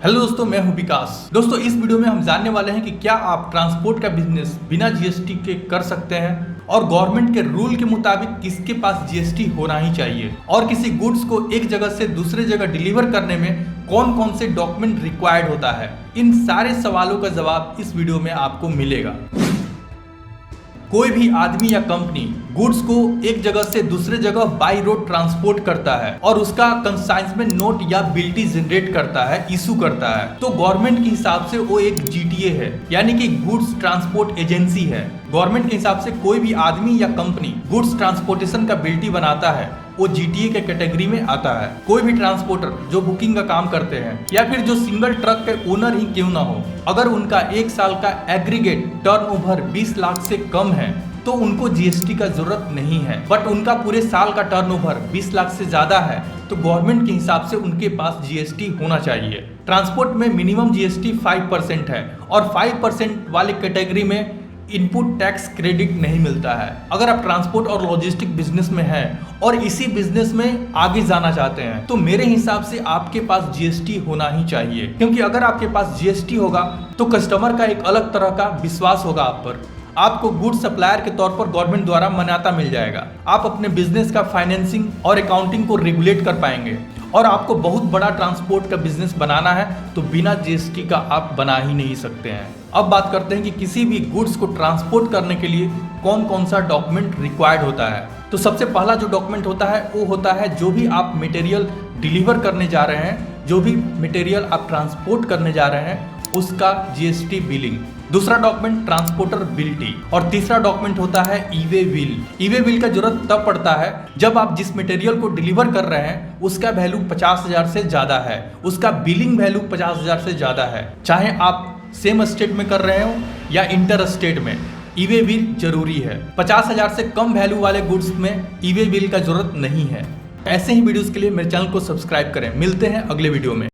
Hello दोस्तों, मैं हूं विकास। दोस्तों, इस वीडियो में हम जानने वाले हैं कि क्या आप ट्रांसपोर्ट का बिजनेस बिना जीएसटी के कर सकते हैं और गवर्नमेंट के रूल के मुताबिक किसके पास जीएसटी होना ही चाहिए, और किसी गुड्स को एक जगह से दूसरे जगह डिलीवर करने में कौन कौन से डॉक्यूमेंट रिक्वायर्ड होता है। इन सारे सवालों का जवाब इस वीडियो में आपको मिलेगा। कोई भी आदमी या कंपनी गुड्स को एक जगह से दूसरे जगह बाई रोड ट्रांसपोर्ट करता है और उसका कंसाइंसमेंट नोट या बिल्टी जनरेट करता है, इशू करता है, तो गवर्नमेंट के हिसाब से वो एक जीटीए है, यानी कि गुड्स ट्रांसपोर्ट एजेंसी है। गवर्नमेंट के हिसाब से कोई भी आदमी या कंपनी गुड्स ट्रांसपोर्टेशन का बिल्टी बनाता है, वो जीटीए के कैटेगरी में आता है। कोई भी ट्रांसपोर्टर जो बुकिंग का काम करते हैं या फिर जो सिंगल ट्रक के ओनर ही क्यों ना हो, अगर उनका एक साल का एग्रीगेट टर्नओवर 20 लाख से कम है तो उनको जीएसटी का जरूरत नहीं है। बट उनका पूरे साल का टर्नओवर 20 लाख से ज्यादा है तो गवर्नमेंट के हिसाब से उनके पास जीएसटी होना चाहिए। ट्रांसपोर्ट में मिनिमम जीएसटी 5% है और 5% वाले कैटेगरी में इनपुट टैक्स क्रेडिट नहीं मिलता है। अगर आप ट्रांसपोर्ट और लॉजिस्टिक बिजनेस में हैं और इसी बिजनेस में आगे जाना चाहते हैं तो मेरे हिसाब से आपके पास जीएसटी होना ही चाहिए, क्योंकि अगर आपके पास जीएसटी होगा तो कस्टमर का एक अलग तरह का विश्वास होगा आप पर। आपको गुड सप्लायर के तौर पर गवर्नमेंट द्वारा मान्यता मिल जाएगा। आप अपने बिजनेस का फाइनेंसिंग और अकाउंटिंग को रेगुलेट कर पाएंगे। और आपको बहुत बड़ा ट्रांसपोर्ट का बिजनेस बनाना है तो बिना जीएसटी का आप बना ही नहीं सकते हैं। अब बात करते हैं कि किसी भी गुड्स को ट्रांसपोर्ट करने के लिए कौन कौन सा डॉक्यूमेंट रिक्वायर्ड होता है। तो सबसे पहला जो डॉक्यूमेंट होता है वो होता है जो भी आप मटेरियल डिलीवर करने जा रहे हैं, जो भी मटेरियल आप ट्रांसपोर्ट करने जा रहे हैं उसका जीएसटी बिलिंग। दूसरा डॉक्यूमेंट ट्रांसपोर्टर बिल्टी और तीसरा डॉक्यूमेंट होता है ईवे बिल। ईवे बिल का जरूरत तब पड़ता है जब आप जिस मटेरियल को डिलीवर कर रहे हैं उसका वैल्यू 50,000 से ज्यादा है, उसका बिलिंग वैल्यू 50,000 से ज्यादा है, चाहे आप सेम स्टेट में कर रहे हो या इंटर स्टेट में, ईवे बिल जरूरी है। 50,000 से कम वैल्यू वाले गुड्स में ईवे बिल का जरूरत नहीं है। ऐसे ही वीडियोस के लिए मेरे चैनल को सब्सक्राइब करें। मिलते हैं अगले वीडियो में।